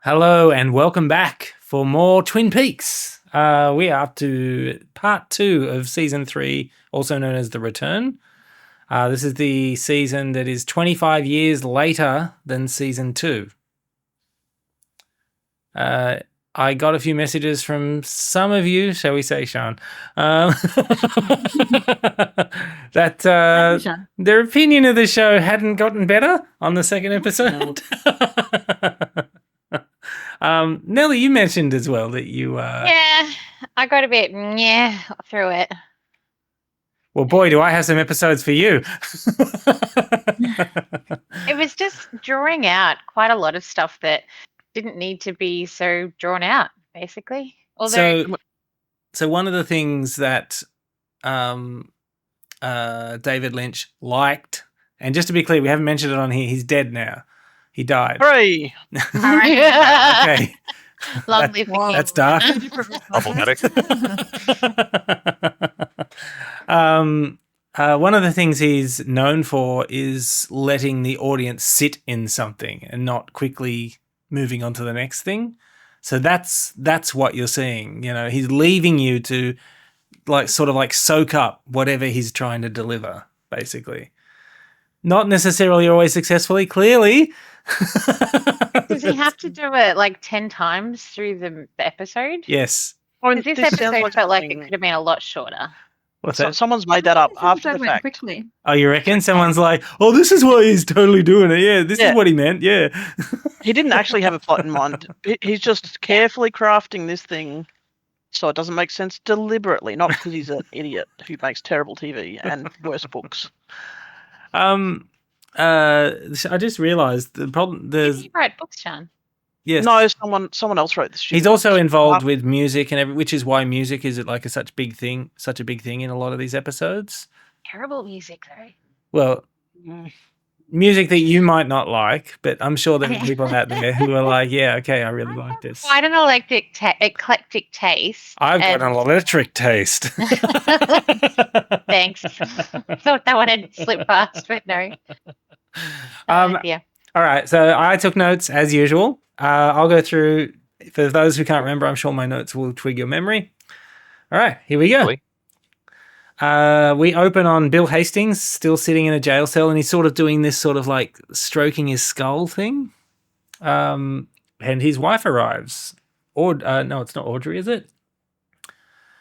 Hello and welcome back for more Twin Peaks. We are up to part 2 of season 3, also known as The Return. This is the season that is 25 years later than season 2. I got a few messages from some of you, shall we say, Sean, that their opinion of the show hadn't gotten better on the second episode. Nelly, you mentioned as well that you... Yeah, I got a bit through it. Well, boy, do I have some episodes for you. It was just drawing out quite a lot of stuff that didn't need to be so drawn out, basically. So one of the things that David Lynch liked, and just to be clear, we haven't mentioned it on here, he's dead now. He died. Hooray! Okay. Long live the king. That's dark. Problematic. One of the things he's known for is letting the audience sit in something and not quickly moving on to the next thing. So that's what you're seeing. You know, he's leaving you to sort of soak up whatever he's trying to deliver, basically. Not necessarily always successfully, clearly. Does he have to do it 10 times through the episode? Yes. This episode felt like it could have been a lot shorter. What's that? Someone's made that up after the fact. Quickly. Oh, you reckon? Someone's like, oh, this is why he's totally doing it. Yeah, this is what he meant. Yeah. He didn't actually have a plot in mind. He's just carefully crafting this thing so it doesn't make sense deliberately, not because he's an idiot who makes terrible TV and worse books. I just realised the problem. Did he write books, Sean? Yes. No, someone else wrote this. He's also involved with music which is why music is such a big thing in a lot of these episodes. Terrible music, though. Well, music that you might not like, but I'm sure there are people out there who are like, yeah, okay, I really like this. Quite an eclectic taste. I've got an electric taste. Thanks. Thought that one had slipped past, but no. Yeah. All right, so I took notes as usual. I'll go through. For those who can't remember, I'm sure my notes will twig your memory. All right, here we go. We open on Bill Hastings still sitting in a jail cell, and he's sort of doing this sort of stroking his skull thing. And his wife arrives. No, it's not Audrey, is it?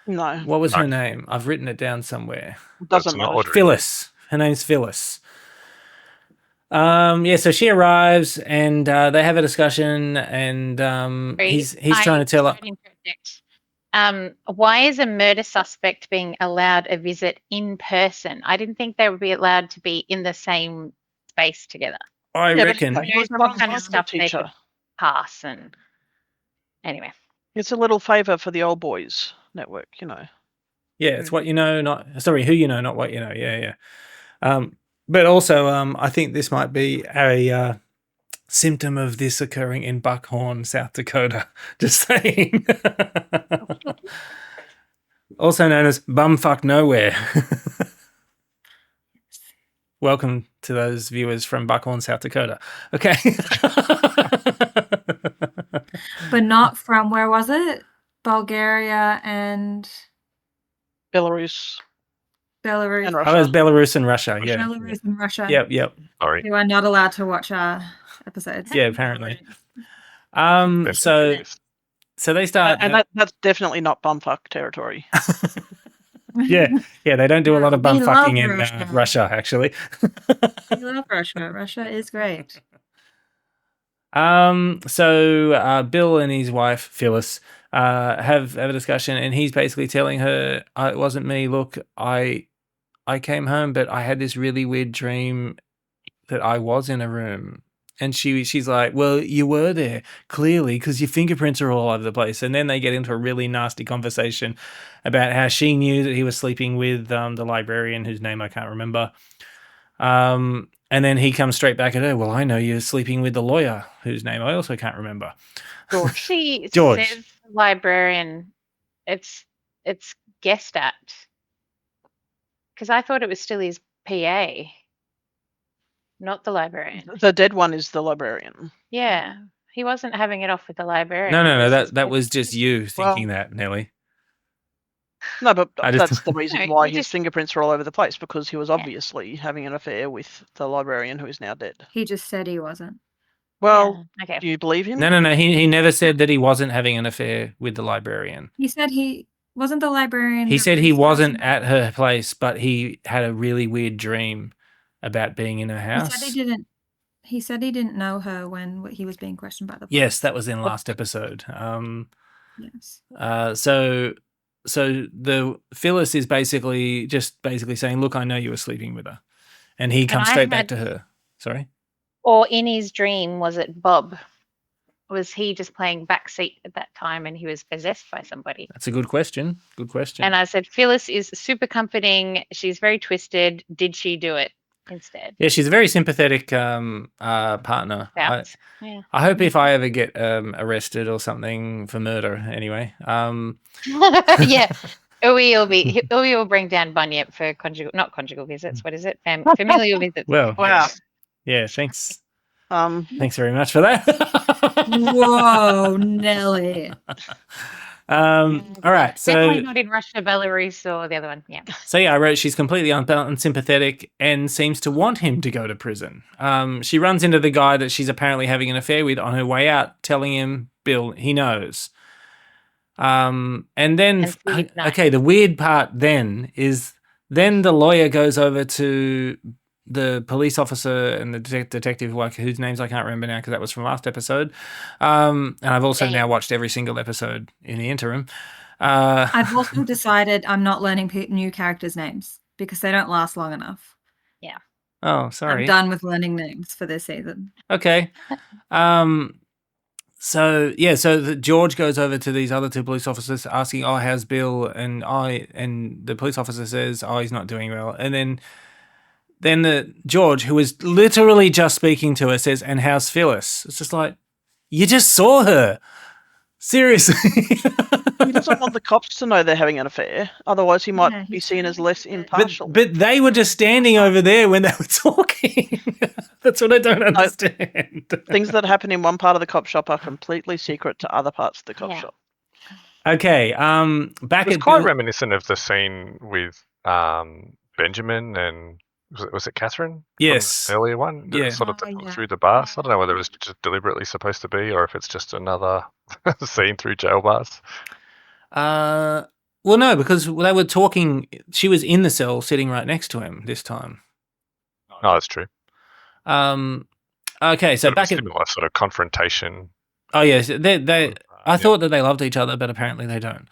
No. What was her name? I've written it down somewhere. Doesn't matter. Phyllis. Her name's Phyllis. So she arrives and they have a discussion, and he's trying to tell her. Why is a murder suspect being allowed a visit in person? I didn't think they would be allowed to be in the same space together. I reckon. What kind of stuff they could pass, and anyway. It's a little favour for the Old Boys Network, you know. Yeah, it's what you know, who you know, not what you know. Yeah. But also, I think this might be a symptom of this occurring in Buckhorn, South Dakota. Just saying. Also known as Bumfuck Nowhere. Welcome to those viewers from Buckhorn, South Dakota. Okay. But not from, where was it? Bulgaria and... Belarus. And Russia. Oh, it was Belarus and Russia, yeah. Belarus and Russia. Yep. Sorry. You are not allowed to watch our episodes. Yeah, apparently. So they start... And that's definitely not bumfuck territory. Yeah, they don't do a lot of bumfucking in Russia, actually. We love Russia. Russia is great. So Bill and his wife, Phyllis, have a discussion, and he's basically telling her, it wasn't me, look, I came home, but I had this really weird dream that I was in a room. And she's like, well, you were there, clearly, because your fingerprints are all over the place. And then they get into a really nasty conversation about how she knew that he was sleeping with the librarian, whose name I can't remember. And then he comes straight back at her, well, I know you're sleeping with the lawyer, whose name I also can't remember. She George. says librarian, it's guessed at. Because I thought it was still his PA. Not the librarian. The dead one is the librarian. Yeah. He wasn't having it off with the librarian. No. It That was just you thinking Well- that, Nelly. No, but I just- that's the reason No, why he his just- fingerprints are all over the place, because he was obviously having an affair with the librarian who is now dead. He just said he wasn't. Well, Yeah, okay. do you believe him? No. He never said that he wasn't having an affair with the librarian. He said he wasn't the librarian. He the said he police wasn't person? at her place, but he had a really weird dream about being in her He house. said he didn't. He said he didn't know her when he was being questioned by the police. Yes, that was in last episode. Yes. So the Phyllis is basically saying, "Look, I know you were sleeping with her," and he comes I straight back had- to her. Sorry. Or in his dream, was it Bob? Was he just playing backseat at that time and he was possessed by somebody? That's a good question. Good question. And I said, Phyllis is super comforting. She's very twisted. Did she do it instead? Yeah, she's a very sympathetic partner. Bounce. Yeah. I hope if I ever get arrested or something for murder, anyway. Yeah. Uwe will bring down Bunyip for not conjugal visits. What is it? Familial visits. Well, Wow. yeah. Thanks. Um, Thanks very much for that. Whoa, Nelly. All right. Definitely So not in Russia, Belarus, or the other one. Yeah. I wrote she's completely unsympathetic and seems to want him to go to prison. She runs into the guy that she's apparently having an affair with on her way out, telling him, Bill, he knows. And then, And Steve, no. okay, the weird part then is then the lawyer goes over to the police officer and the detective whose names I can't remember now because that was from last episode. And I've also now watched every single episode in the interim. I've also decided I'm not learning new characters' names because they don't last long enough. Oh, sorry. I'm done with learning names for this season. Okay. So George goes over to these other two police officers asking, "Oh, how's Bill?" And the police officer says, "Oh, he's not doing well." And then the George, who is literally just speaking to her, says, "And how's Phyllis?" It's just like, you just saw her. Seriously. he doesn't want the cops to know they're having an affair. Otherwise, he might Yeah, be he's seen as trying less to- impartial. But they were just standing over there when they were talking. That's what I don't understand. Things that happen in one part of the cop shop are completely secret to other parts of the cop Yeah. shop. Okay. Back It was at quite Bill- reminiscent of the scene with Benjamin and was it Catherine? From Yes. the earlier one. Yeah. Sort of Oh, yeah. through the bars. I don't know whether it was just deliberately supposed to be or if it's just another scene through jail bars. Well, no, because they were talking. She was in the cell, sitting right next to him this time. No, that's true. Okay, so Sort of a back at similar sort of confrontation. oh yes, they. I Yeah. thought that they loved each other, but apparently they don't.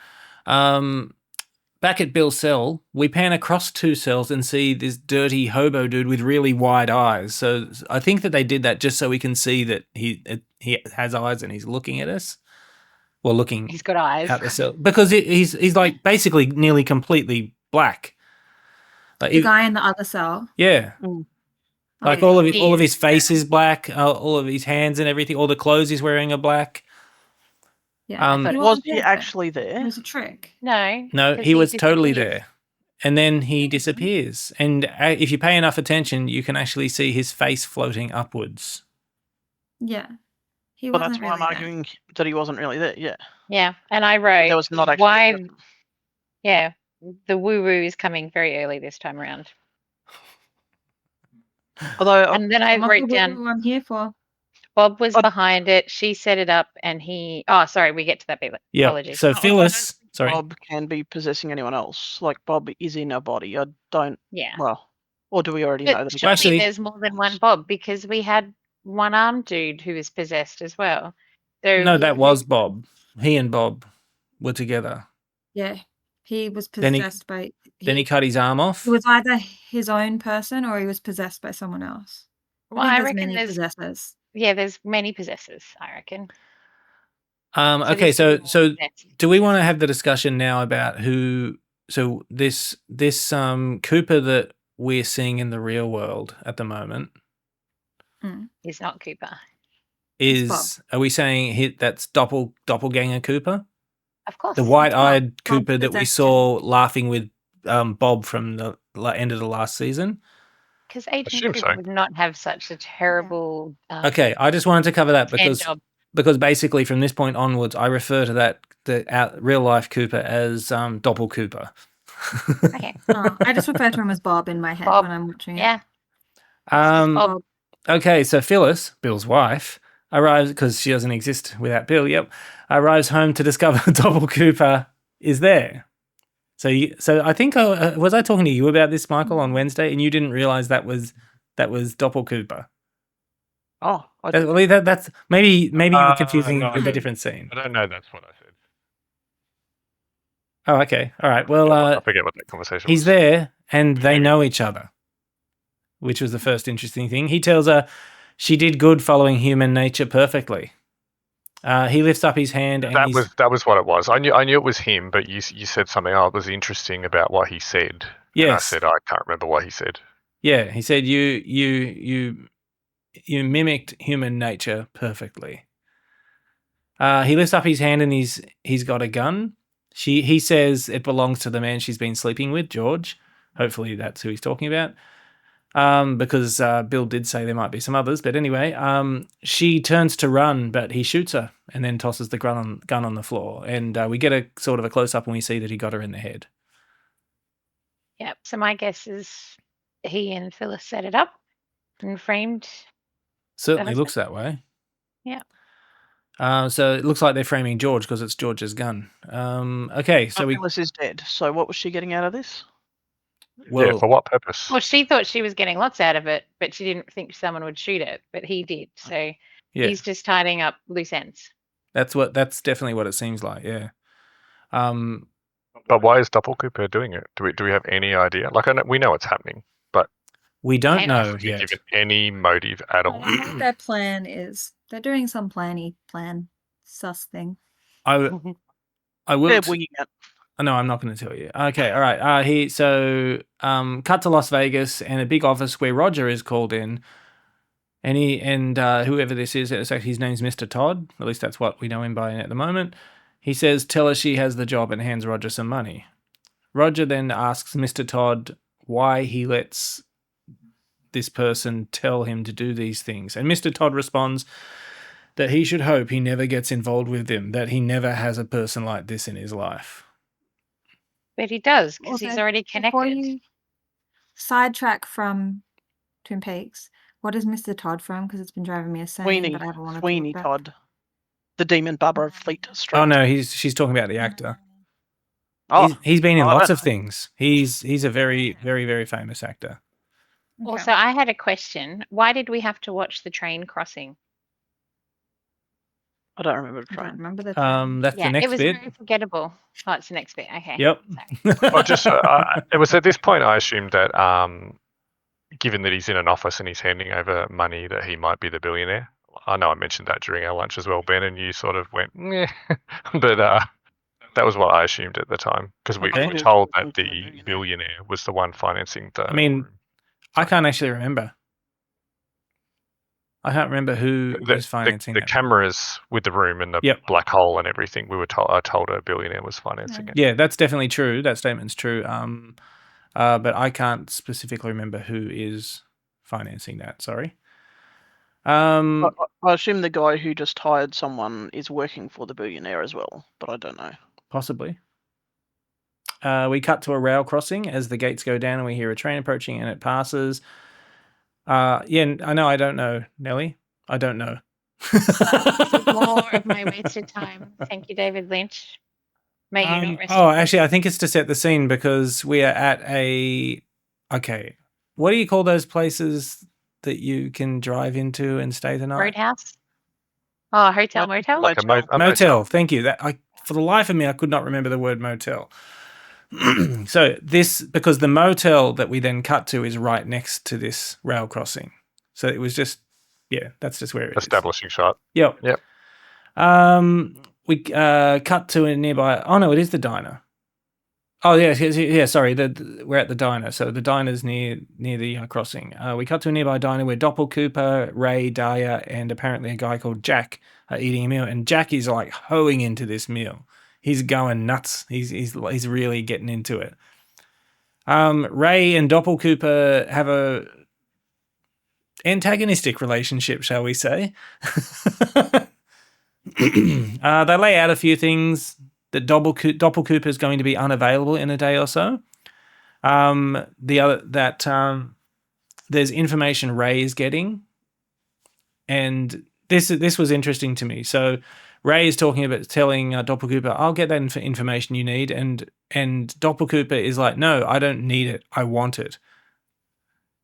Back at Bill's cell, we pan across two cells and see this dirty hobo dude with really wide eyes. So I think that they did that just so we can see that he has eyes and he's looking at us. Well, looking He's got eyes. out the cell because he's like basically nearly completely black. Like The guy in the other cell. yeah, Mm. like Oh, all of his he's- face is black, all of his hands and everything, all the clothes he's wearing are black. Yeah. But But He was wasn't he there. actually It there? was a trick. No. No, 'cause he was totally disappears. there. And then he disappears. And if you pay enough attention, you can actually see his face floating upwards. Yeah. He But wasn't that's why I'm really there. arguing that he wasn't really there. Yeah, Yeah. And I wrote, there was not actually. why, yeah, the woo-woo is coming very early this time around. Although And then I Some of wrote the down, woo I'm here for. Bob was But- behind it. She set it up and he, oh, sorry, we get to that bit. Yeah. Apologies. So I don't Phyllis, think sorry. Bob can be possessing anyone else. Like Bob is in a body. I don't. Yeah. Well, or do we already know But that? he surely Actually- there's more than one Bob because we had one armed dude who was possessed as well. So No, that was Bob. He and Bob were together. Yeah. He was Then he- possessed by. Then he cut his arm off. It was either his own person or he was possessed by someone else. Well, I I think reckon there's many there's possessors. there's many possessors, I reckon. Okay, this so is more possessed. do we want to have the discussion now about who? So this Cooper that we're seeing in the real world at the moment He's not Cooper. is. Are we saying that's doppelganger Cooper? Of course. The white-eyed Bob Cooper that we possessed saw laughing with Bob from the end of the last season. Because Agent Assume Cooper so. would not have such a terrible Okay, I just wanted to cover that hand because job. because basically from this point onwards, I refer to the real life Cooper as Doppel Cooper. Okay. I just refer to him as Bob in my head Bob. when I'm watching it. Yeah. Um, okay, so Phyllis, Bill's wife, arrives because she doesn't exist without Bill. Yep, arrives home to discover Doppel Cooper is there. So I think was I talking to you about this, Michael, on Wednesday, and you didn't realize that was Doppel Cooper. Oh, That's maybe you were confusing no, with a different scene. I don't know. That's what I said. Oh, okay, all right. Well, I forget what that conversation was. he's there, and they know each other, which was the first interesting thing. He tells her she did good following human nature perfectly. He lifts up his hand, and That was what it was. I knew it was him, but you said something. Oh, it was interesting about what he said. Yes. And I said I can't remember what he said. Yeah, he said you mimicked human nature perfectly. He lifts up his hand and he's got a gun. He says it belongs to the man she's been sleeping with, George. Hopefully that's who he's talking about. Because Bill did say there might be some others, but anyway, she turns to run, but he shoots her and then tosses the gun on the floor, and we get a sort of a close up and we see that he got her in the head. Yep. So my guess is he and Phyllis set it up and framed. Certainly looks that way. Yeah. So it looks like they're framing George because it's George's gun. Okay, so Phyllis is dead. So what was she getting out of this? Yeah, for what purpose? Well, she thought she was getting lots out of it, but she didn't think someone would shoot it, but he did. So he's just tidying up loose ends. That's definitely what it seems like. Yeah. But why is Doppel Cooper doing it? Do we have any idea? Like, we know it's happening, but we don't know yet. Given any motive at all. I don't know what their plan is. They're doing some plan sus thing. I will. They're winging it. No, I'm not going to tell you. Okay, all right. Cut to Las Vegas and a big office where Roger is called in, and whoever this is, his name's Mr. Todd. At least that's what we know him by at the moment. He says, "Tell her she has the job," and hands Roger some money. Roger then asks Mr. Todd why he lets this person tell him to do these things, and Mr. Todd responds that he should hope he never gets involved with them, that he never has a person like this in his life. But he does, because he's already connected. Before you sidetrack from Twin Peaks, what is Mr. Todd from? Because it's been driving me insane. But I haven't wanted Sweeney to Todd, the demon barber of Fleet Street. Oh no, she's talking about the actor. Oh, he's been in lots of things. He's a very, very, very famous actor. Okay. Also, I had a question. Why did we have to watch the train crossing? I don't remember the train. I don't remember the train. That's the next bit. It was very forgettable. Oh, it's the next bit. Okay. Yep. It was at this point I assumed that, given that he's in an office and he's handing over money, that he might be the billionaire. I know I mentioned that during our lunch as well, Ben, and you sort of went, "Meh." But that was what I assumed at the time, because we were told that the billionaire was the one financing the. I mean, I can't actually remember. I can't remember who was financing the cameras with the room and the black hole and everything. We were I told a billionaire was financing it. Yeah, that's definitely true. That statement's true. But I can't specifically remember who is financing that. Sorry. I assume the guy who just hired someone is working for the billionaire as well, but I don't know. Possibly. We cut to a rail crossing as the gates go down and we hear a train approaching and it passes. I know. I don't know, Nelly. I don't know. More of my wasted time. Thank you, David Lynch. May you not rest. Actually, I think it's to set the scene because we are at a. Okay, what do you call those places that you can drive into and stay the night? Roadhouse. Oh, hotel, motel. Like a motel. Thank you. For the life of me, I could not remember the word motel. So because the motel that we then cut to is right next to this rail crossing. So it was just, that's just where it is. Establishing shot. Yep. Yep. We cut to a nearby. Oh no, it is the diner. Oh yeah. Sorry, we're at the diner. So the diner's near the crossing. We cut to a nearby diner where Doppel Cooper, Ray, Daya, and apparently a guy called Jack are eating a meal, and Jack is like hoeing into this meal. He's going nuts. He's really getting into it. Ray and Doppel Cooper have a antagonistic relationship, shall we say? They lay out a few things. That Doppelcooper is going to be unavailable in a day or so. There's information Ray is getting, and this was interesting to me. So Ray is telling Doppelcooper, "I'll get that information you need," and Doppelcooper is like, "No, I don't need it. I want it."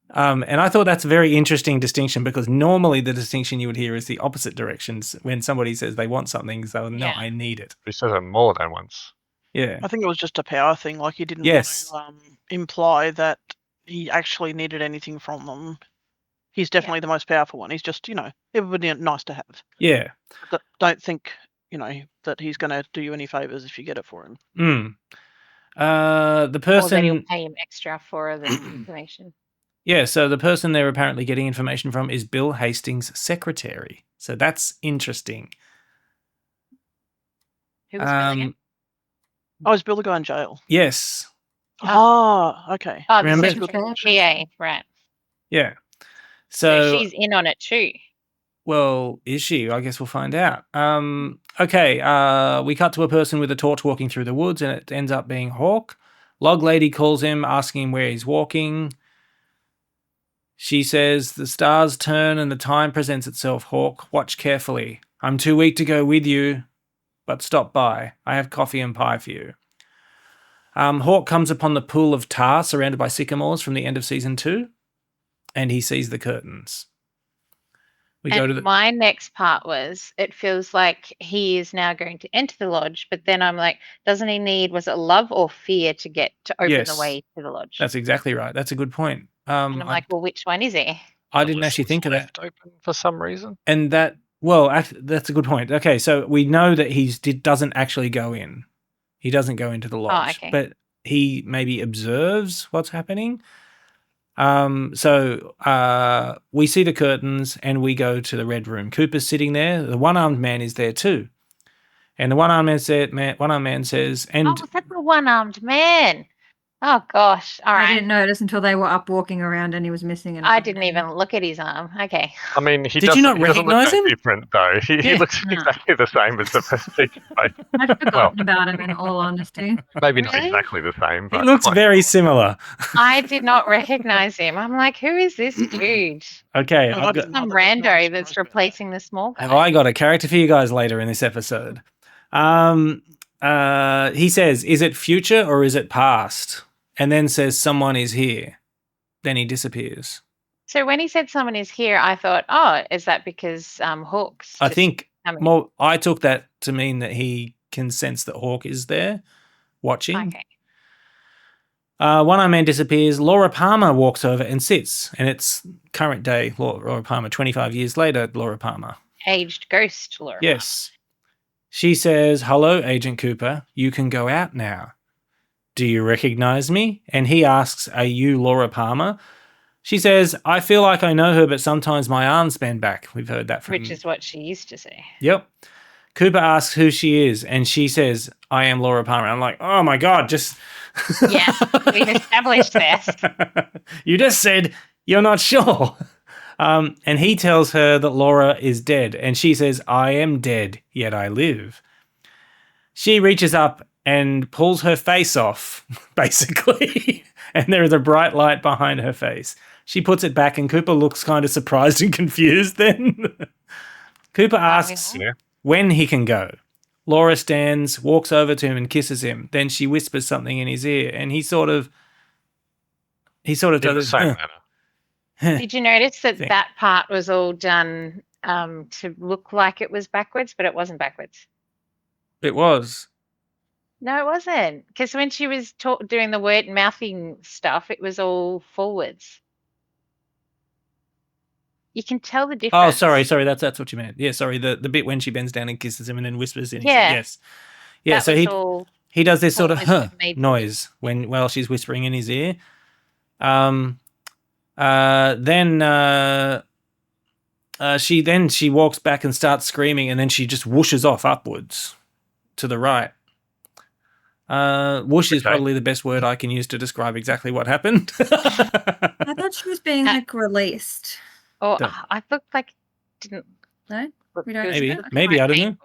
And I thought that's a very interesting distinction, because normally the distinction you would hear is the opposite directions when somebody says they want something. So no, I need it. He says it more than once. Yeah. I think it was just a power thing. Like, he didn't want to imply that he actually needed anything from them. He's definitely the most powerful one. He's just, it would be nice to have. Yeah. But don't think, that he's going to do you any favors if you get it for him. The Or person. then he'll pay him extra for the information. Yeah, so the person they're apparently getting information from is Bill Hastings' secretary. So that's interesting. Who was Bill again? Oh, is Bill the guy in jail? Yes. Oh, okay. Oh, Remember? the secretary, PA, right. Yeah. So So she's in on it too. well, is she? I guess we'll find out. Okay, we cut to a person with a torch walking through the woods, and it ends up being Hawk. Log Lady calls him, asking him where he's walking. She says, "The stars turn and the time presents itself, Hawk. Watch carefully. I'm too weak to go with you, but stop by. I have coffee and pie for you." Hawk comes upon the pool of tar surrounded by sycamores from the end of season 2, and he sees the curtains. My next part was, it feels like he is now going to enter the lodge, but then I'm like, doesn't he need, was it love or fear to open the way to the lodge? That's exactly right. That's a good point. And I'm like, well, which one is he? I didn't actually think of that. Open for some reason. And that's a good point. Okay, so we know that he doesn't actually go in. He doesn't go into the lodge, but he maybe observes what's happening. So we see the curtains and we go to the red room. Cooper's sitting there. The one-armed man is there too. And the one-armed man says, and was that the one-armed man? Oh gosh! All right. I didn't notice until they were up walking around and he was missing. I didn't even look at his arm. Okay. I mean, did you not recognize him? Different though. He looks exactly the same as the person. I've forgotten about him, in all honesty. Maybe not exactly the same, but he looks very similar. I did not recognize him. I'm like, who is this dude? Okay, I've got some rando that's replacing the small guy. Have I got a character for you guys later in this episode? He says, "Is it future or is it past?" And then says, "Someone is here." Then he disappears. So when he said someone is here, I thought, oh, is that because Hawk's? I think, I took that to mean that he can sense that Hawk is there watching. Okay. One-Eye Man disappears. Laura Palmer walks over and sits. And it's current day Laura Palmer, 25 years later, Laura Palmer. Aged ghost Laura. Yes. She says, "Hello, Agent Cooper. You can go out now. Do you recognize me?" And he asks, "Are you Laura Palmer?" She says, "I feel like I know her, but sometimes my arms bend back." We've heard that from... Which is what she used to say. Yep. Cooper asks who she is, and she says, "I am Laura Palmer." I'm like, oh my God, just... Yeah, we've established this. You just said you're not sure. And he tells her that Laura is dead, and she says, "I am dead, yet I live." She reaches up and pulls her face off, basically. And there is a bright light behind her face. She puts it back and Cooper looks kind of surprised and confused then. Cooper asks when he can go. Laura stands, walks over to him and kisses him. Then she whispers something in his ear and he sort of does it. Did you notice that part was all done to look like it was backwards, but it wasn't backwards? It was. No, it wasn't. Because when she was doing the word mouthing stuff, it was all forwards. You can tell the difference. Oh, sorry. That's what you meant. Yeah, sorry. The bit when she bends down and kisses him and then whispers in his ear. Yes. Yeah, so he does this sort of noise while she's whispering in his ear. Then she walks back and starts screaming, and then she just whooshes off upwards to the right. Whoosh is probably the best word I can use to describe exactly what happened. I thought she was being released. Oh, I looked like didn't. No, we don't. Maybe I don't know.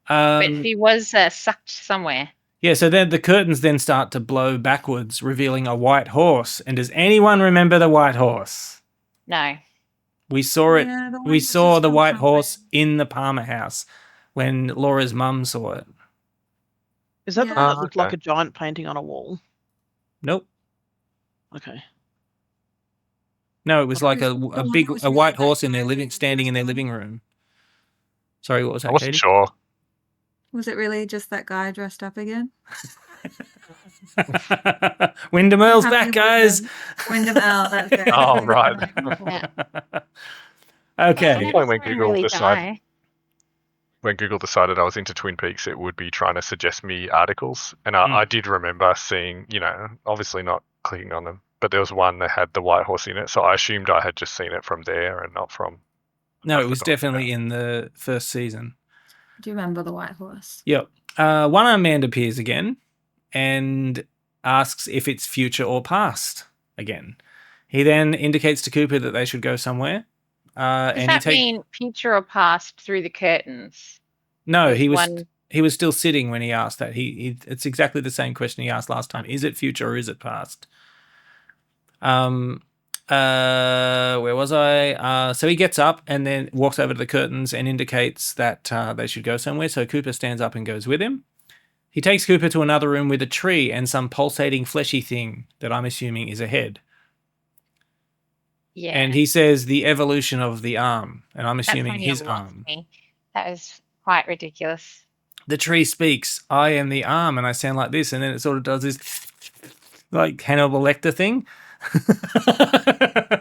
But he was sucked somewhere. Yeah, so then the curtains then start to blow backwards, revealing a white horse. And does anyone remember the white horse? No. We saw it. We saw the white horse in the Palmer house when Laura's mum saw it. Is that the one that looked like a giant painting on a wall? Nope. Okay. No, it was like a white horse standing in their living room. Sorry, what was that, I wasn't Katie? sure. Was it really just that guy dressed up again? Wyndham Earl's back, guys. Wyndham Earl, that's it. Oh, right. Okay. When Google decided I was into Twin Peaks, it would be trying to suggest me articles. And I did remember seeing, obviously not clicking on them, but there was one that had the white horse in it. So I assumed I had just seen it from there and not from... No, it was definitely in the first season. Do you remember the white horse? Yep. One-armed man appears again and asks if it's future or past again. He then indicates to Cooper that they should go somewhere. Does that mean future or past through the curtains? No, he was still sitting when he asked that. It's exactly the same question he asked last time. Is it future or is it past? Where was I? So he gets up and then walks over to the curtains and indicates that they should go somewhere. So Cooper stands up and goes with him. He takes Cooper to another room with a tree and some pulsating fleshy thing that I'm assuming is a head. Yeah. And he says the evolution of the arm, and I'm assuming his arm. That was quite ridiculous. The tree speaks, I am the arm, and I sound like this, and then it sort of does this like Hannibal Lecter thing.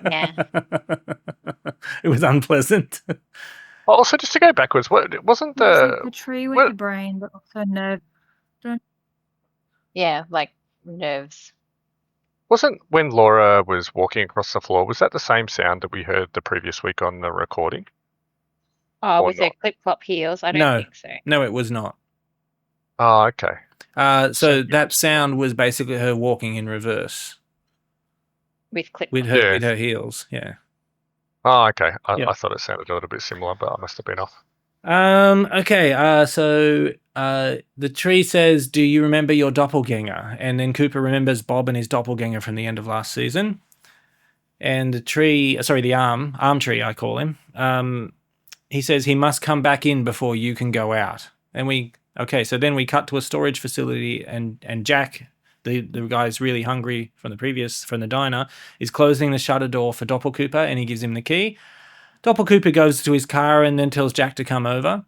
Yeah. It was unpleasant. Also, just to go backwards, wasn't the tree with the brain, but also nerve? Yeah, like nerves. Wasn't when Laura was walking across the floor, was that the same sound that we heard the previous week on the recording? Oh, with her clip-clop heels? I don't think so. No, it was not. Oh, okay. So that sound was basically her walking in reverse. With her heels, yeah. Oh, okay. I thought it sounded a little bit similar, but I must have been off. Okay, so the tree says, do you remember your doppelganger? And then Cooper remembers Bob and his doppelganger from the end of last season. And the arm tree, I call him. He says he must come back in before you can go out. And so then we cut to a storage facility and Jack, the guy's really hungry from the diner, is closing the shutter door for Doppelcooper and he gives him the key. Doppelcooper goes to his car and then tells Jack to come over.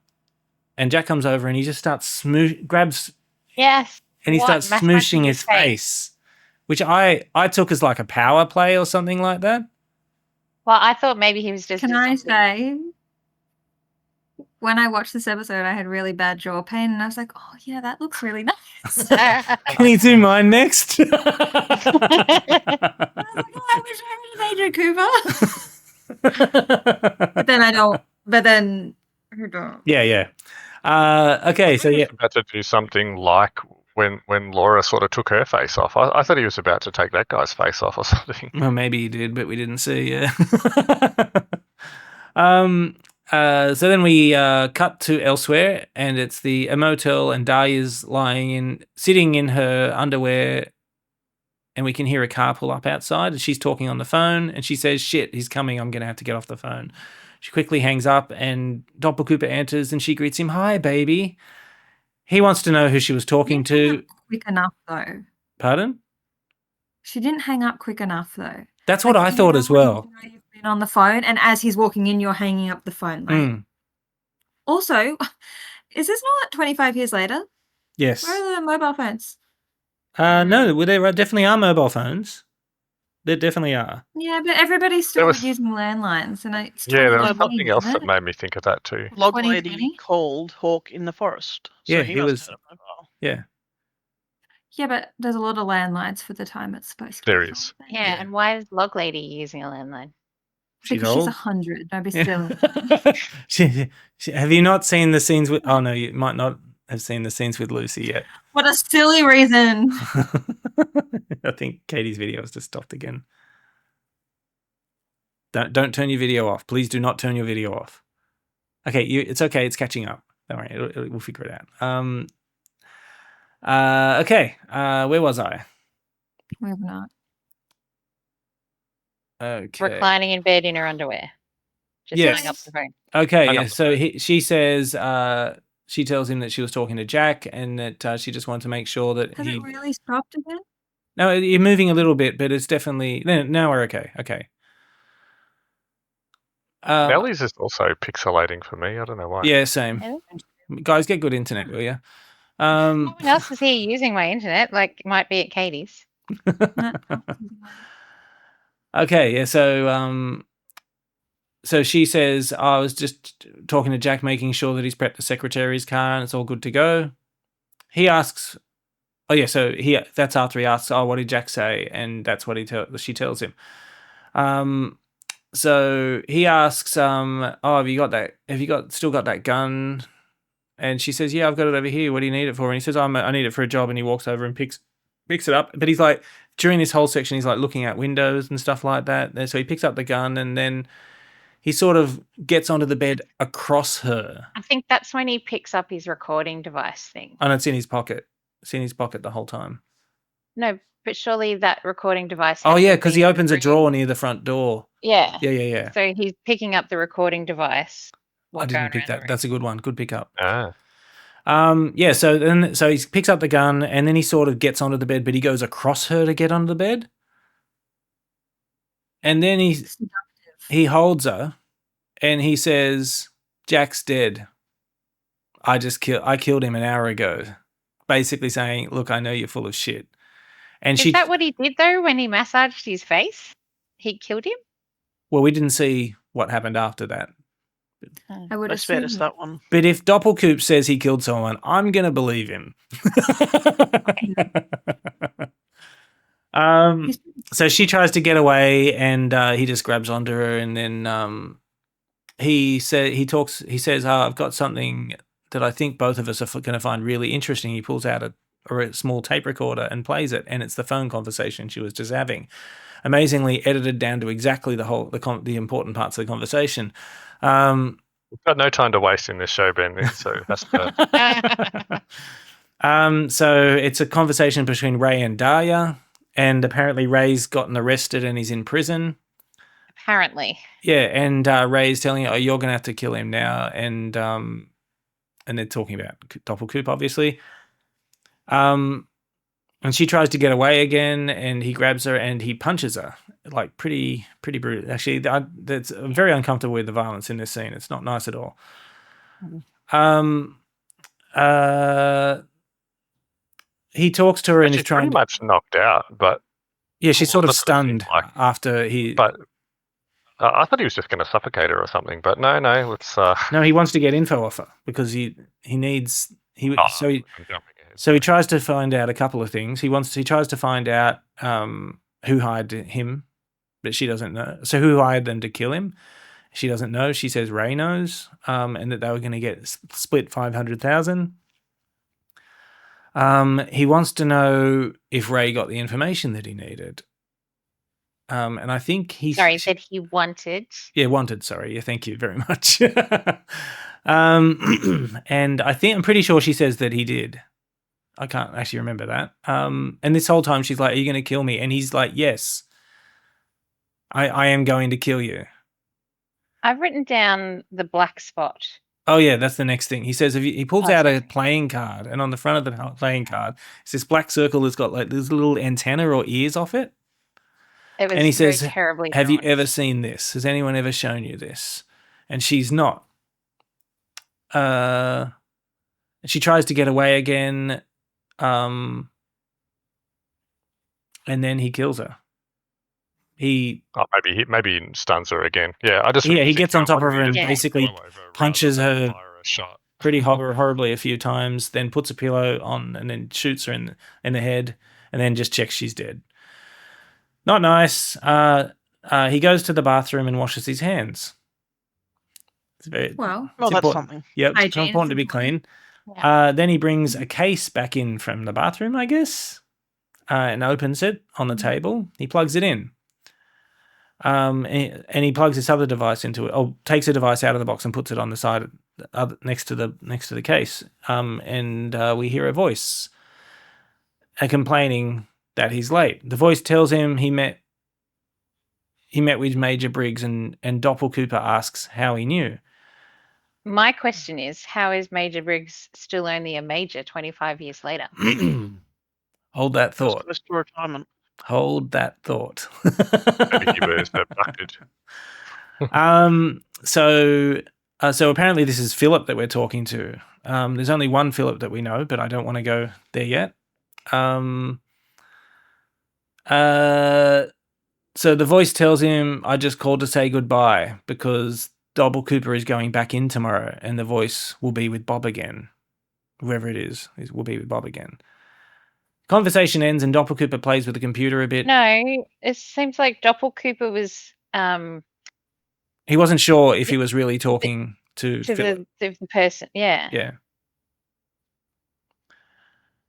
And Jack comes over and he just starts grabs. Yes. And he starts smooshing his face, which I took as like a power play or something like that. Well, I thought maybe he was just... Can I say, when I watched this episode, I had really bad jaw pain and I was like, oh yeah, that looks really nice. Can you do mine next? I was like, oh, I wish I had an Adrian Cooper. But then I don't. Yeah. Okay, so yeah. About to do something like when Laura sort of took her face off. I thought he was about to take that guy's face off or something. Well, maybe he did, but we didn't see. Yeah. So then we cut to elsewhere, and it's a motel, and Dahlia's sitting in her underwear. And we can hear a car pull up outside and she's talking on the phone and she says, shit, he's coming. I'm going to have to get off the phone. She quickly hangs up and Doppelcooper enters and she greets him. Hi, baby. He wants to know who she was talking to. Quick enough, though. Pardon? She didn't hang up quick enough, though. That's what I thought as well. You've been on the phone and as he's walking in, you're hanging up the phone. Also, is this not 25 years later? Yes. Where are the mobile phones? No, there definitely are mobile phones. There definitely are. Yeah, but everybody's still using landlines. And there was something else that made me think of that too. Log Lady called Hawk in the forest. So he was. Yeah. Yeah, but there's a lot of landlines for the time it's supposed to be. There is. Yeah, and why is Log Lady using a landline? Because she's 100. Don't be silly. Have you not seen the scenes with... Oh, no, you might not have seen the scenes with Lucy yet. What a silly reason. I think Katie's video has just stopped again. Don't turn your video off. Please do not turn your video off. Okay, it's okay. It's catching up. Don't worry, we'll figure it out. Okay. Where was I? We have not. Okay. Reclining in bed in her underwear. Just hang up the phone. Okay, yeah. So she says she tells him that she was talking to Jack and that she just wanted to make sure that Has it really stopped again? No, you're moving a little bit, but it's definitely now we're okay. Okay. Nelly's is also pixelating for me. I don't know why. Yeah, same. Guys, get good internet, will you? No one else is here using my internet. Like, it might be at Katie's. Okay, yeah. So she says, I was just talking to Jack, making sure that he's prepped the secretary's car and it's all good to go. He asks, oh yeah, so that's after he asks, oh, what did Jack say? And that's what she tells him. So he asks, oh, have you still got that gun? And she says, yeah, I've got it over here. What do you need it for? And he says, I need it for a job. And he walks over and picks it up. But he's like, during this whole section, he's like looking at windows and stuff like that. And so he picks up the gun and then he sort of gets onto the bed across her. I think that's when he picks up his recording device thing. And it's in his pocket. It's in his pocket the whole time. No, but surely that recording device. Oh, yeah, because he opens a drawer near the front door. Yeah. Yeah. So he's picking up the recording device. I didn't pick that. That's a good one. Good pickup. Ah. Yeah, so he picks up the gun and then he sort of gets onto the bed, but he goes across her to get onto the bed. And then he holds her and he says, Jack's dead. I killed him an hour ago. Basically saying, look, I know you're full of shit. And Is that what he did though when he massaged his face? He killed him? Well, we didn't see what happened after that. I would Let's bet assume it's that one. But if Doppelkoop says he killed someone, I'm going to believe him. So she tries to get away and he just grabs onto her and then he says, I've got something that I think both of us are going to find really interesting. He pulls out a small tape recorder and plays it, and it's the phone conversation she was just having. Amazingly edited down to exactly the important parts of the conversation. We've got no time to waste in this show, Ben. So that's so it's a conversation between Ray and Dahlia, and apparently Ray's gotten arrested and he's in prison. Apparently. Yeah, and Ray's telling her, you're going to have to kill him now, and they're talking about Doppelkoop, obviously. And she tries to get away again, and he grabs her and he punches her, like pretty brutal. Actually, that's I'm very uncomfortable with the violence in this scene. It's not nice at all. He talks to her and she's pretty much knocked out, but yeah, she's sort of stunned after he. But I thought he was just going to suffocate her or something. But no, let's. No, he wants to get info off her because he needs So he tries to find out a couple of things. He tries to find out who hired him, but she doesn't know. So who hired them to kill him? She doesn't know. She says Ray knows, and that they were going to get split $500,000. He wants to know if Ray got the information that he needed. And I think he said he wanted. Yeah, wanted. Sorry. Yeah, thank you very much. And I'm pretty sure she says that he did. I can't actually remember that. And this whole time she's like, are you going to kill me? And he's like, yes, I am going to kill you. I've written down the black spot. Oh, yeah, that's the next thing. He says, he pulls out a playing card, and on the front of the playing card, it's this black circle that's got like this little antenna or ears off it. It was and he says, terribly have you ever seen this? Has anyone ever shown you this? And she's not. She tries to get away again. And then he kills her. Maybe he stuns her again. Yeah, he gets on top of her and basically punches her pretty horribly a few times, then puts a pillow on and then shoots her in the head, and then just checks she's dead. Not nice. He goes to the bathroom and washes his hands. It's that's something. Yep, it's important to be clean. Yeah. Then he brings a case back in from the bathroom, I guess, and opens it on the table. He plugs it in. And he plugs this other device into it, or takes a device out of the box and puts it on the side next to the case. And we hear a voice complaining that he's late. The voice tells him he met with Major Briggs, and Doppel Cooper asks how he knew. My question is, how is Major Briggs still only a major 25 years later? Hold that thought. Close to retirement. Hold that thought. Maybe he was abducted. So apparently this is Philip that we're talking to. There's only one Philip that we know, but I don't want to go there yet. So the voice tells him, I just called to say goodbye because Doppel Cooper is going back in tomorrow and the voice will be with Bob again. Whoever it is will be with Bob again. Conversation ends and Doppel Cooper plays with the computer a bit. No, it seems like Doppel Cooper was... he wasn't sure if he was really talking to the person. Yeah. Yeah.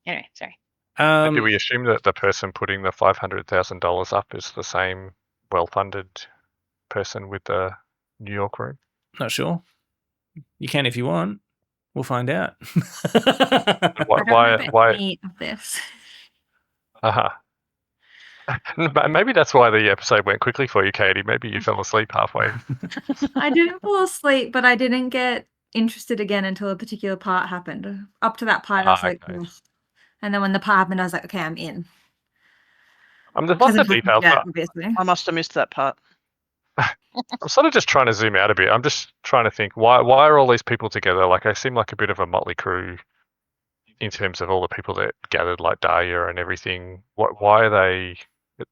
Anyway, sorry. Do we assume that the person putting the $500,000 up is the same well-funded person with the New York room? Not sure. You can if you want. We'll find out. Why of this? Maybe that's why the episode went quickly for you, Katie. Maybe you fell asleep halfway. I didn't fall asleep, but I didn't get interested again until a particular part happened. Up to that part, I was like, okay. ugh. And then when the part happened, I was like, okay, I'm in. There's lots of details. I must have missed that part. I'm sort of just trying to zoom out a bit. I'm just trying to think, why are all these people together? Like, they seem like a bit of a motley crew in terms of all the people that gathered, like Dahlia and everything. Why are they...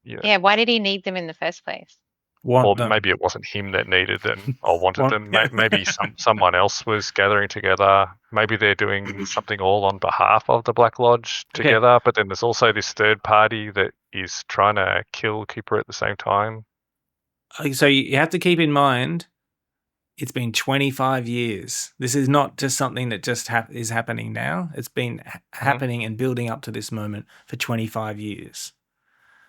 Yeah, why did he need them in the first place? Maybe it wasn't him that needed them or wanted them. Maybe someone else was gathering together. Maybe they're doing something all on behalf of the Black Lodge together. Okay. But then there's also this third party that is trying to kill Cooper at the same time. So you have to keep in mind, it's been 25 years. This is not just something that just is happening now. It's been happening and building up to this moment for 25 years.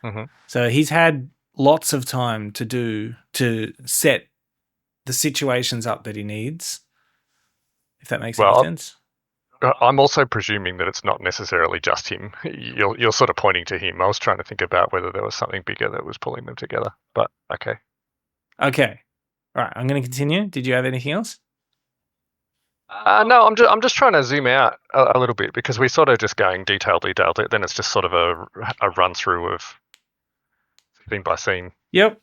Mm-hmm. So he's had lots of time to set the situations up that he needs, if that makes any sense. I'm also presuming that it's not necessarily just him. You're sort of pointing to him. I was trying to think about whether there was something bigger that was pulling them together, but okay. Okay. All right, I'm going to continue. Did you have anything else? No, I'm just trying to zoom out a little bit because we're sort of just going detail. Then it's just sort of a run through of scene by scene. Yep.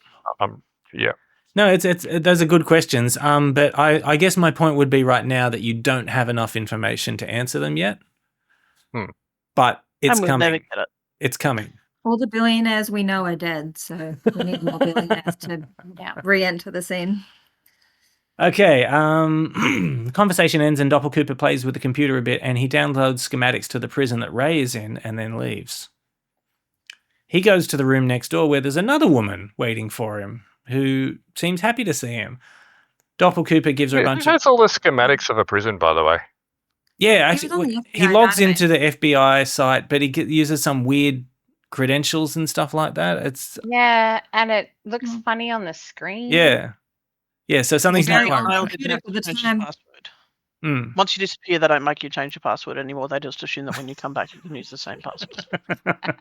Yeah. No, those are good questions. But I guess my point would be right now that you don't have enough information to answer them yet. But it's coming. Never get it. It's coming. All the billionaires we know are dead, so we need more billionaires to re-enter the scene. Okay. The conversation ends and Doppel Cooper plays with the computer a bit, and he downloads schematics to the prison that Ray is in, and then leaves. He goes to the room next door where there's another woman waiting for him who seems happy to see him. Doppel Cooper gives her a bunch of... Who has all the schematics of a prison, by the way? Yeah, actually, he logs into the FBI site, but he uses some weird credentials and stuff like that. Yeah, and it looks funny on the screen. Yeah. Yeah, so something's not right. Once you disappear, they don't make you change your password anymore. They just assume that when you come back, you can use the same password. But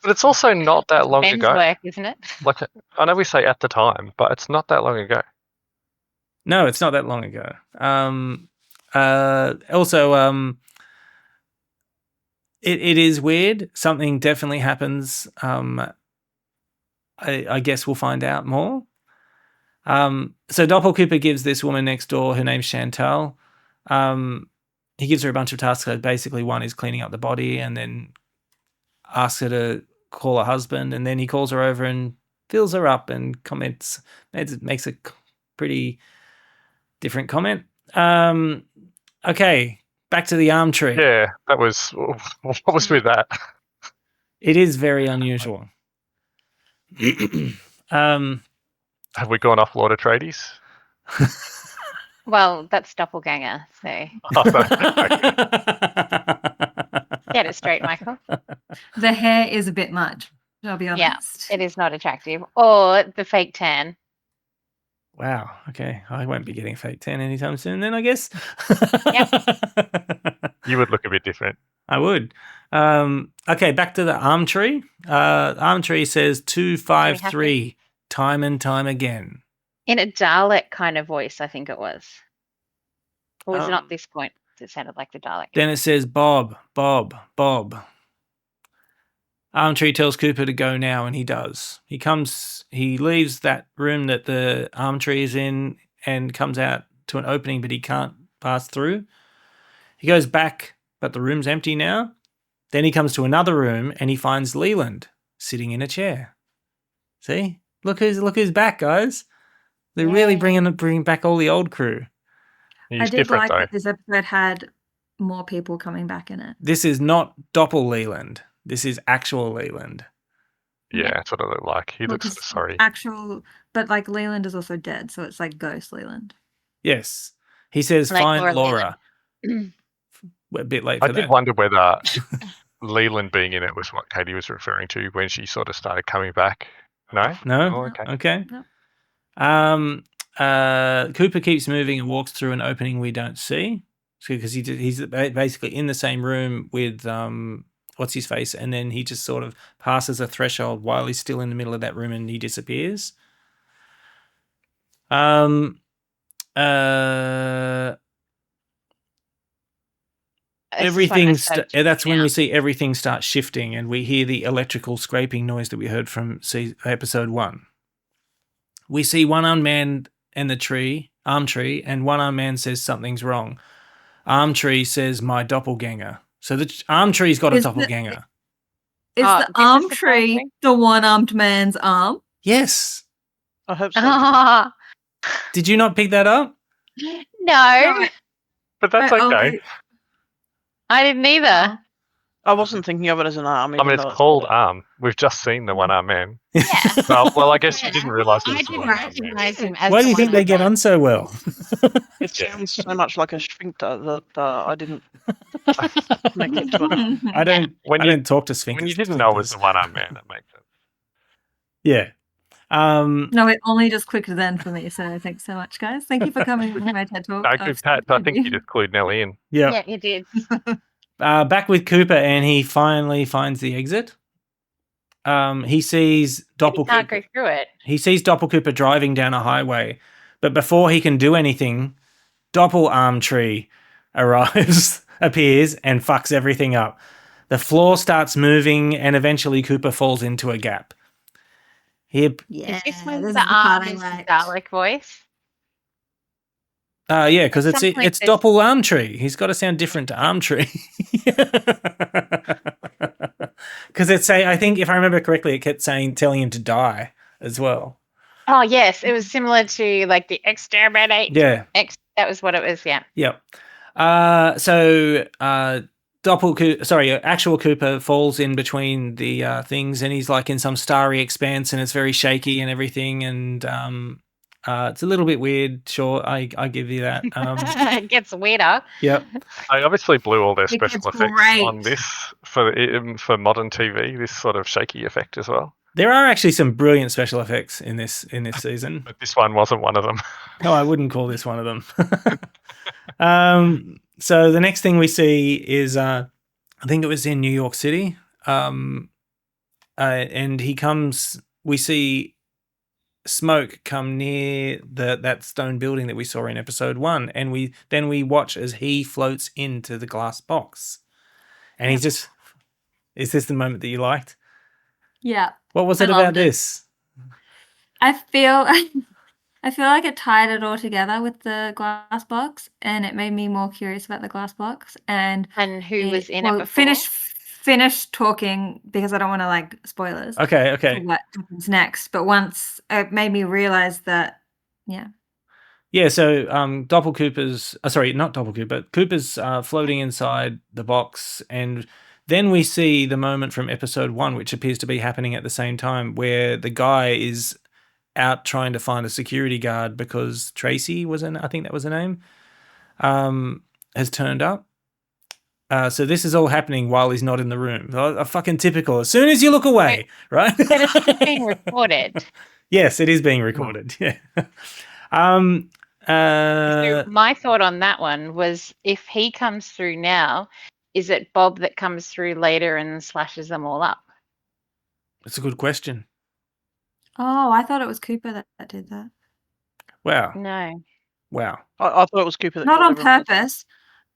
it's also not that long ago. Work, isn't it? Like, I know we say at the time, but it's not that long ago. No, it's not that long ago. It is weird. Something definitely happens. I guess we'll find out more. So Doppel Cooper gives this woman next door, her name's Chantal. He gives her a bunch of tasks. So basically, one is cleaning up the body, and then asks her to call her husband, and then he calls her over and fills her up and makes a pretty different comment. Okay, back to the arm tree. Yeah, that was... What was with that? It is very unusual. Have we gone off Lord Atreides? Well, that's doppelganger, so... Get it straight, Michael. The hair is a bit much. I'll be honest. Yeah, it is not attractive. Or the fake tan. Wow. Okay. I won't be getting fake tan anytime soon then, I guess. You would look a bit different. I would. Okay, back to the arm tree. Arm tree says 253 time and time again. In a Dalek kind of voice, I think it was. Or was it not this point? It sounded like the Dalek. Then it says Bob, Bob, Bob. Arm tree tells Cooper to go now, and he does. He leaves that room that the arm tree is in and comes out to an opening, but he can't pass through. He goes back, but the room's empty now. Then he comes to another room and he finds Leland sitting in a chair. See? Look who's back, guys. They're really bringing back all the old crew. I did like that this episode had more people coming back in it. This is not Doppel Leland. This is actual Leland. Yeah, that's what it looked like. He looks sorry. Actual, but like Leland is also dead, so it's like ghost Leland. Yes. He says, Like find Laura. We're a bit late for that. I did wonder whether Leland being in it was what Katie was referring to when she sort of started coming back. No? No? Oh, okay. No. Cooper keeps moving and walks through an opening we don't see. Because he's basically in the same room with what's his face, and then he just sort of passes a threshold while he's still in the middle of that room and he disappears. That's when we see everything start shifting, and we hear the electrical scraping noise that we heard from episode 1. We see one armed man and the arm tree, and one armed man says something's wrong. Arm tree says my doppelganger. So the arm tree's got a doppelganger. Is the arm tree the one-armed man's arm? Yes. I hope so. Did you not pick that up? No. But that's okay. I didn't either. I wasn't thinking of it as an arm. I mean, it's called arm. We've just seen the one-armed man. Yeah. Well, I guess you didn't realise it was the one-armed man. Recognize him as Why do you think they get on so well? It sounds so much like a sphincter that I didn't make it to it. I don't talk to sphincters. When you didn't know it was the one-armed man, that makes sense. Yeah. No, it only just clicked then for me, so thanks so much, guys. Thank you for coming to my TED Talk. No, good, Pat. I think you just clued Nelly in. Yeah, you did. Back with Cooper, and he finally finds the exit. He sees Doppel Cooper. Can't go through it. He sees Doppel Cooper driving down a highway, but before he can do anything, Doppel Arm Tree appears, and fucks everything up. The floor starts moving, and eventually Cooper falls into a gap. Is this when the arm is the Dalek voice? Yeah, because it's Doppel Arm Tree. He's got to sound different to Arm Tree. Because I think if I remember correctly, it kept telling him to die as well. Oh yes, it was similar to like the exterminate. Yeah, that was what it was. Yeah. Yep. Actual Cooper falls in between the things, and he's like in some starry expanse, and it's very shaky and everything, and it's a little bit weird. Sure, I give you that. It gets weirder. Yep. They obviously blew all their special effects on this for modern TV. This sort of shaky effect as well. There are actually some brilliant special effects in this season, but this one wasn't one of them. No, I wouldn't call this one of them. So the next thing we see is, I think it was in New York City, and we see smoke come near that stone building that we saw in episode 1, and we watch as he floats into the glass box, and he's just. Is this the moment that you liked? Yeah. What was it about this? I feel like it tied it all together with the glass box, and it made me more curious about the glass box and who was in it before. Finish talking because I don't want to like spoilers. Okay. What happens next? But once it made me realize that, yeah. Yeah, so Cooper's floating inside the box, and then we see the moment from episode 1, which appears to be happening at the same time, where the guy is out trying to find a security guard because Tracy I think that was her name, has turned up. So this is all happening while he's not in the room. A fucking typical. As soon as you look away, right? But it's being recorded. Yes, it is being recorded. Yeah. So my thought on that one was, if he comes through now, is it Bob that comes through later and slashes them all up? That's a good question. Oh, I thought it was Cooper that did that. Wow. No. Wow. I thought it was Cooper that Not killed on everyone. purpose.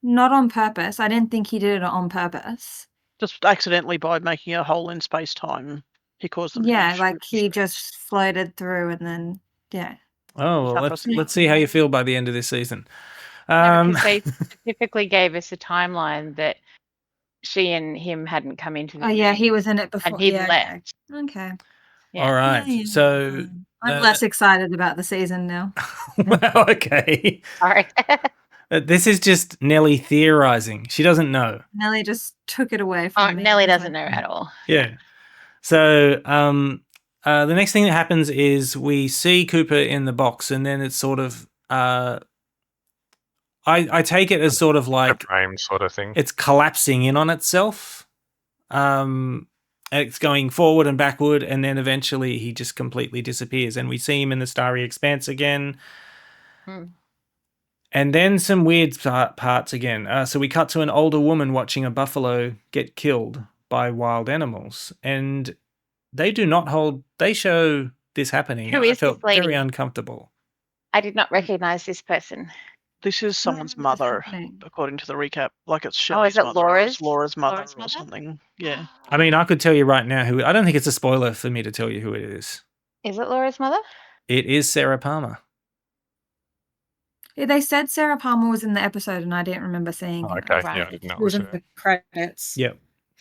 Not on purpose. I didn't think he did it on purpose. Just accidentally by making a hole in space-time, he caused them. Yeah, like he just floated through and then, yeah. Oh, well, let's see how you feel by the end of this season. No, because they specifically gave us a timeline that she and him hadn't come into the Oh, yeah, he room was in it before. and he'd Yeah, left. okay. Yeah. All right. Yeah, So I'm less excited about the season now. well, okay. Sorry. This is just Nelly theorizing. She doesn't know. Nelly just took it away from me. Nelly doesn't know at all. Yeah. So the next thing that happens is we see Cooper in the box, and then it's sort of I take it as sort of like a frame sort of thing. It's collapsing in on itself. It's going forward and backward, and then eventually he just completely disappears, and we see him in the starry expanse again. And then some weird parts again. So we cut to an older woman watching a buffalo get killed by wild animals, and they do not hold. They show this happening. Who is I felt this lady? very uncomfortable. I did not recognize this person. This is someone's mother, according to the recap. Like it's Shelley's is it mother. Laura's? Laura's mother Laura's or mother? something. Yeah. I mean, I could tell you right now who. I don't think it's a spoiler for me to tell you who it is. Is it Laura's mother? It is Sarah Palmer. Yeah, they said Sarah Palmer was in the episode, and I didn't remember seeing her. Okay, Right. yeah, no, She was in the credits. Yep.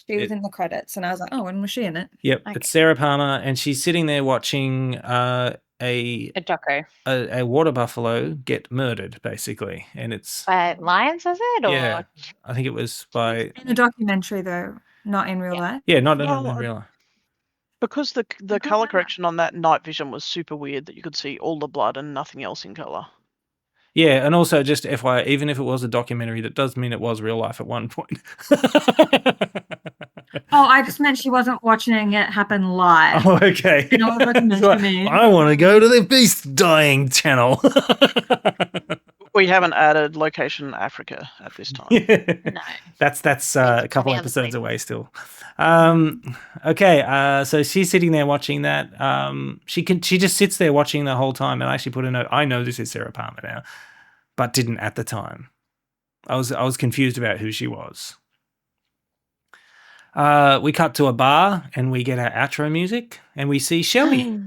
She was in the credits, and I was like, oh, when was she in it? Yep, Okay. it's Sarah Palmer, and she's sitting there watching a doco. A water buffalo get murdered, basically, and it's By lions, was it? Or? Yeah, I think it was by In the documentary, though, not in real life. Yeah, not in real life. Because the color correction on that night vision was super weird that you could see all the blood and nothing else in color. Yeah, and also just FYI, even if it was a documentary, that does mean it was real life at one point. Oh, I just meant she wasn't watching it happen live. Oh, okay. You know what that meant to me? I want to go to the beast dying channel. We haven't added location Africa at this time. Yeah. No. That's a couple episodes away still. Okay, so she's sitting there watching that. She just sits there watching the whole time, and I actually put a note. I know this is Sarah Palmer now, but didn't at the time. I was confused about who she was. We cut to a bar, and we get our outro music, and we see Shelley.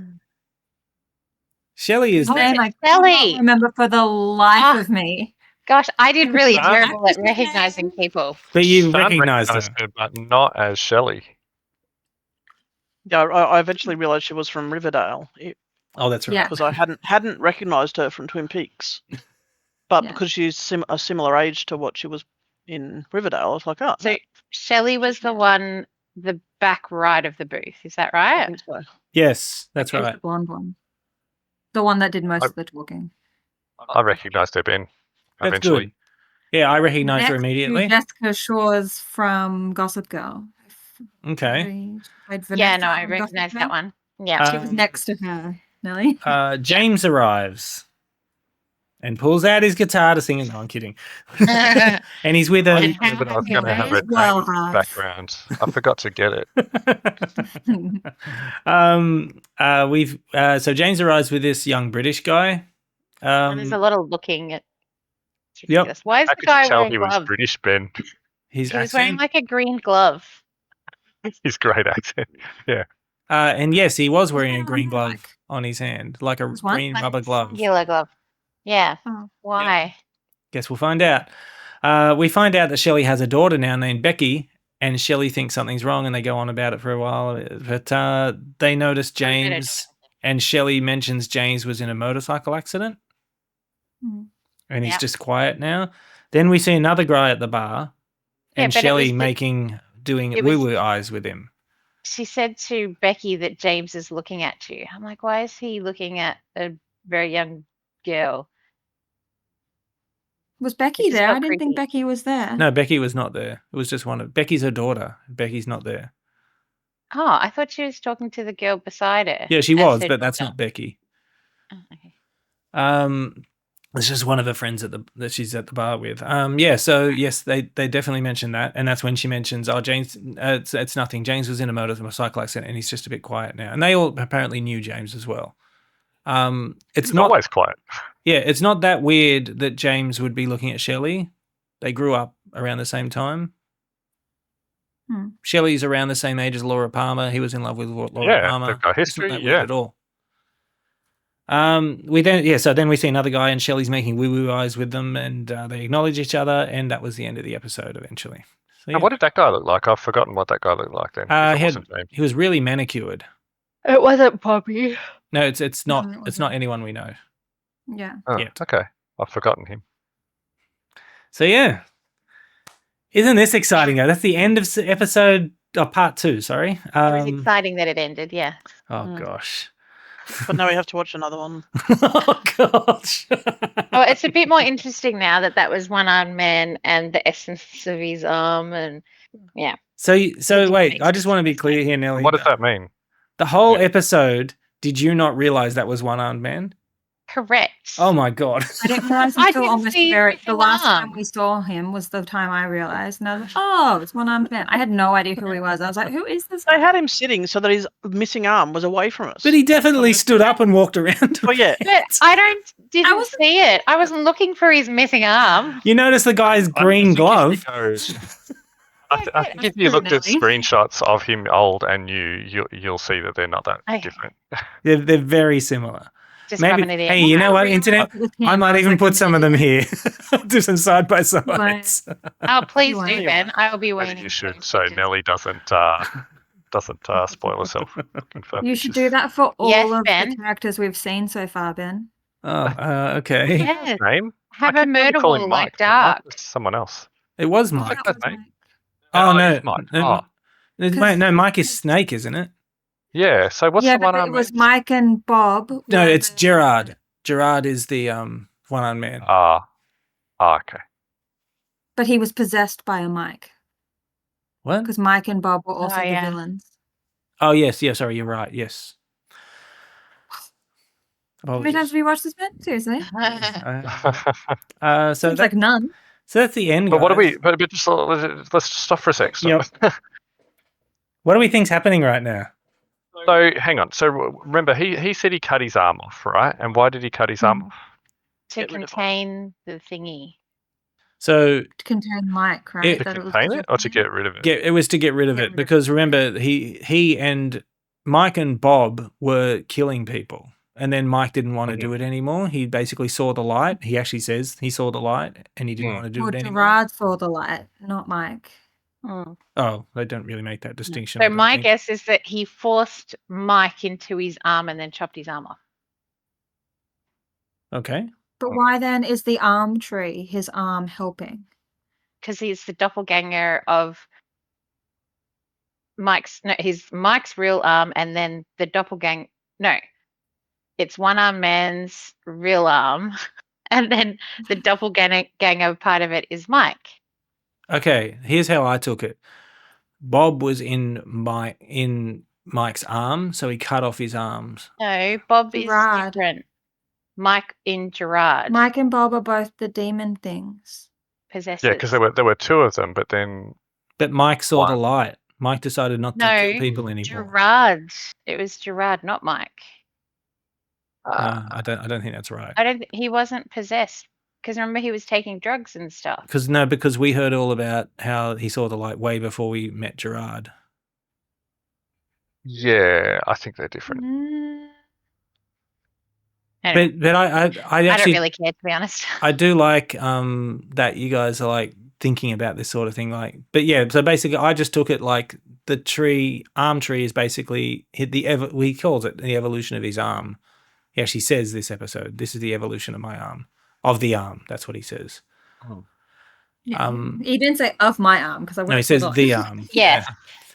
Shelley is there. I cannot remember for the life of me. Gosh, I did really terrible at recognizing people. But you recognise her. But not as Shelley. Yeah, I eventually realised she was from Riverdale. Oh, that's right. Yeah. Because I hadn't recognised her from Twin Peaks. But because she's a similar age to what she was in Riverdale, I was like, oh. So Shelley was the one, the back right of the booth. Is that right? I think so. Yes, that's It was right. the blonde one. The one that did most of the talking. I recognised her, Ben. That's Eventually. good. Yeah, I recognised her Next to immediately. Jessica Shaw's from Gossip Girl. Okay. Yeah, no, I recognise that one. Yeah. She was next to her, Nelly. James arrives and pulls out his guitar to sing. No, I'm kidding. And he's with a. But I was going to have a background. I forgot to get it. So James arrives with this young British guy. And there's a lot of looking at. Yep. Why is How the could guy you tell wearing he was gloves? British, Ben? His He was wearing like a green glove. His great accent. Yeah. And yes, he was wearing a green glove on his hand, like a green Like rubber glove. Yellow glove. Yeah. Oh. Why? Guess we'll find out. We find out that Shelley has a daughter now named Becky, and Shelley thinks something's wrong, and they go on about it for a while. But they notice James, and Shelley mentions James was in a motorcycle accident, and he's just quiet now. Then we see another guy at the bar, and Shelley doing woo-woo eyes with him. She said to Becky that James is looking at you. I'm like, why is he looking at a very young girl? Was Becky Which is there? not I didn't think creepy. Becky was there. No, Becky was not there. It was just Becky's her daughter. Becky's not there. Oh, I thought she was talking to the girl beside her. Yeah, she as was, her but that's daughter. not Becky. Oh, okay. It's just one of her friends that she's at the bar with. Yeah, so yes, they definitely mentioned that, and that's when she mentions, "Oh, James, it's nothing. James was in a motorcycle accident, and he's just a bit quiet now." And they all apparently knew James as well. It's He's not always quiet. Yeah, it's not that weird that James would be looking at Shelley. They grew up around the same time. Shelley's around the same age as Laura Palmer. He was in love with Laura Palmer. They've got history. It's not that weird at all. So then we see another guy, and Shelley's making woo-woo eyes with them, and they acknowledge each other, and that was the end of the episode eventually. So, yeah. And what did that guy look like? I've forgotten what that guy looked like then. If it wasn't James. He was really manicured. It wasn't Bobby. No, it's not. No, it It's not anyone we know. Yeah. Oh, yet. okay. I've forgotten him. So yeah, isn't this exciting though? That's the end of episode part 2. Sorry. It was exciting that it ended. Yeah. Oh gosh. But now we have to watch another one. Oh gosh. Oh, it's a bit more interesting now that was one-armed man and the essence of his arm, and yeah. So wait, I just want to be clear here, Nelly. What does that mean? The whole episode, did you not realize that was one-armed man? Correct. Oh my god. I didn't realize I until didn't almost see the last arm. time we saw him was the time I realized. And I was like, oh, it's one-armed man. I had no idea who he was. I was like, who is this They guy? had him sitting so that his missing arm was away from us. But he definitely stood up and walked around. Oh yeah. But I didn't see it. I wasn't looking for his missing arm. You notice the guy's green glove. I think if you looked at screenshots of him old and new, you'll see that they're not that different. They're very similar. Just Maybe. rubbing it in. Hey, you know what, internet? I might even put some of them here. Do some side by sides. Oh, please do, won't. Ben. I'll be waiting. Maybe you should, so Nelly doesn't spoil herself. You should do that for all Yes, of Ben. the characters we've seen so far, Ben. Oh, okay. Yes. Name? Have I a keep wanting to murder call him wall Mike, like but Mike dark. was someone else. It was I Mike. think that's Mike. Oh no, it's Mike. Wait, no, Mike is Snake, isn't it? Yeah. So what's the but one it arm? was Mike and Bob. No, were it's the- Gerard. Gerard is the one-armed man. Okay. But he was possessed by a Mike. What? Because Mike and Bob were also the yeah. villains. Oh yes, sorry, you're right. Yes. How many times have you watched this, Ben? Seriously? So Seems like none. So that's the end. But what do guys. we? But just let's stop for a sec. Yep. What do we think's happening right now? So hang on. So remember, he said he cut his arm off, right? And why did he cut his arm off? To contain the thingy. So To contain Mike, right? It- To That it was contain it or to get rid of it? it was to get rid of Get it rid of because remember he and Mike and Bob were killing people, and then Mike didn't want to do it anymore. He basically saw the light. He actually says he saw the light and he didn't want to do Well, it anymore. Gerard saw the light, not Mike. Oh, they don't really make that distinction. So I don't my think. guess is that he forced Mike into his arm and then chopped his arm off. Okay. But why then is the arm tree his arm helping? Because he's the doppelganger of Mike's real arm, and then the doppelganger. No, it's one-armed man's real arm, and then the doppelganger part of it is Mike. Okay, here's how I took it. Bob was in Mike's arm, so he cut off his arms. No, Bob Gerard. is different. Mike in Gerard. Mike and Bob are both the demon things. possesses. Yeah, because there were two of them, but then But Mike saw Why? the light. Mike decided not to No, kill people anymore. Gerard. It was Gerard, not Mike. I don't think that's right. He wasn't possessed. Because remember, he was taking drugs and stuff. Because we heard all about how he saw the light way before we met Gerard. yeah, I think they're different. Anyway, But I I don't actually really care, to be honest. I do like that you guys are like thinking about this sort of thing. Like, but yeah, so basically, I just took it like the arm tree is basically he calls it the evolution of his arm. He actually says this episode, this is the evolution of my arm, of the arm. That's what he says. Yeah. He didn't say of my arm because I would. No, he says the arm. Yeah.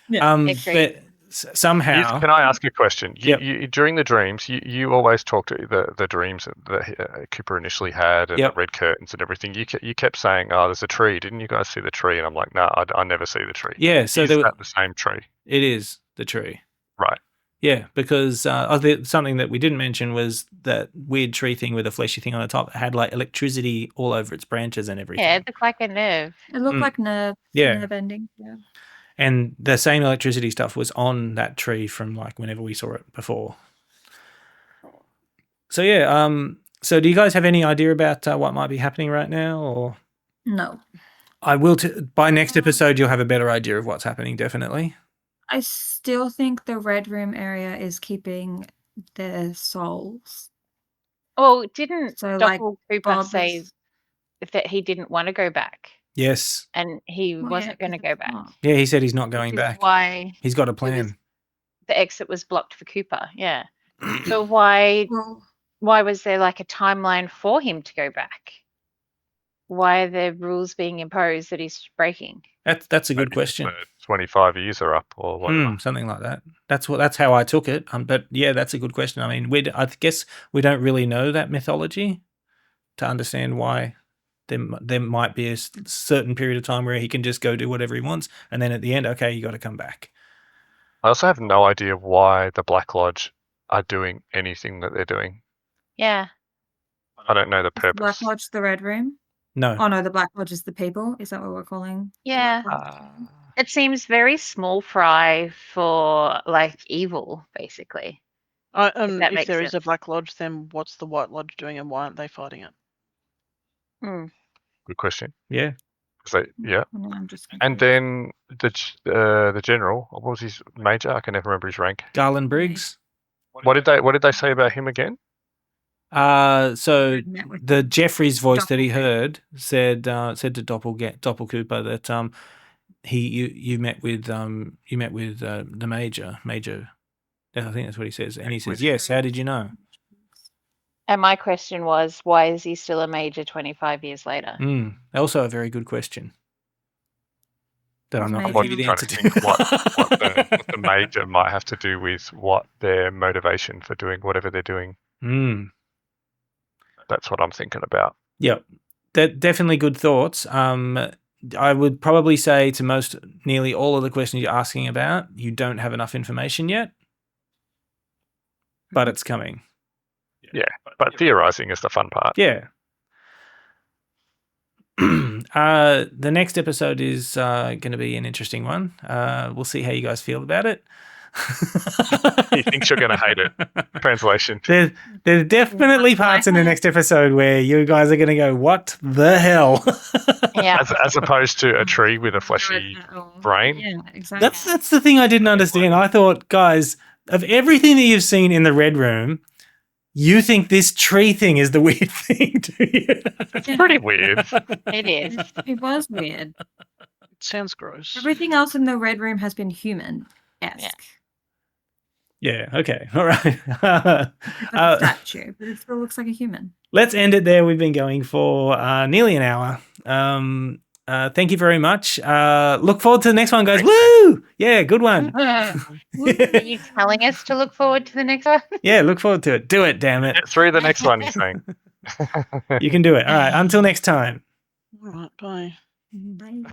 Yeah. Agreed. But somehow. Can I ask a question? Yep. You, during the dreams, you always talk to the dreams that Cooper initially had and Yep. the red curtains and everything. You kept saying, "Oh, there's a tree." Didn't you guys see the tree? And I'm like, "No, I never see the tree." Yeah, so is that the same tree? It is the tree. Right. Yeah, because something that we didn't mention was that weird tree thing with a fleshy thing on the top. It had like electricity all over its branches and everything. Yeah, it looked like a nerve. It looked like nerve. Yeah. Nerve ending. Yeah. And the same electricity stuff was on that tree from like whenever we saw it before. So yeah, so do you guys have any idea about what might be happening right now, or? No. I will. By next episode, you'll have a better idea of what's happening. Definitely. I still think the Red Room area is keeping their souls. Well, didn't So, like, Doppel Cooper Bob say is- that he didn't want to go back Yes. and he Well, wasn't yeah, going to 'cause go it's back? not. Yeah, he said he's not going Which is back. why He's got a plan. the exit was blocked for Cooper. Yeah. So why Well, was there like a timeline for him to go back? Why are there rules being imposed that he's breaking? That's a good Maybe question. the 25 years are up or whatever. Something like that. That's how I took it. But yeah, that's a good question. I mean, I guess we don't really know that mythology to understand why there might be a certain period of time where he can just go do whatever he wants, and then at the end, okay, you got to come back. I also have no idea why the Black Lodge are doing anything that they're doing. Yeah. I don't know the is the Black purpose. Lodge the Red Room? No. Oh no, the Black Lodge is the people. Is that what we're calling? Yeah. Black Lodge? It seems very small fry for like evil, basically. that If makes there is a sense. Black Lodge, then what's the White Lodge doing and why aren't they fighting it? Good question. Yeah. Yeah. Oh, no, I'm just And confused. then the general, what was his major? I can never remember his rank. Garland Briggs. What did they say about him again? So Met with the Jeffries voice that he Doppel. heard said to Doppel Cooper that you met with the major. I think that's what he says, and he says, "Yes." How did you know? And my question was, why is he still a major 25 years later? Also a very good question that I'm not Maybe. going to give you the Trying answer to to. think what the major might have to do with what their motivation for doing whatever they're doing. That's what I'm thinking about. Yep, definitely good thoughts. I would probably say to nearly all of the questions you're asking about, you don't have enough information yet, but it's coming. Yeah, but theorizing is the fun part. Yeah. The next episode is going to be an interesting one. We'll see how you guys feel about it. He thinks you're going to hate it. Translation. There's definitely parts in the next episode where you guys are going to go, "What the hell?" Yeah. As opposed to a tree with a fleshy brain. Yeah, exactly. That's the thing I didn't understand. I thought, guys, of everything that you've seen in the Red Room, you think this tree thing is the weird thing, do you? It's pretty weird. It is. It was weird. It sounds gross. Everything else in the Red Room has been human-esque. Yeah, okay. All right. Like a statue, but it still looks like a human. Let's end it there. We've been going for nearly an hour. Thank you very much. Look forward to the next one, guys. Woo! Yeah, good one. Are you telling us to look forward to the next one? Yeah, look forward to it. Do it, damn it. Get through the next one, he's saying. You can do it. All right, until next time. All right, bye. Bye.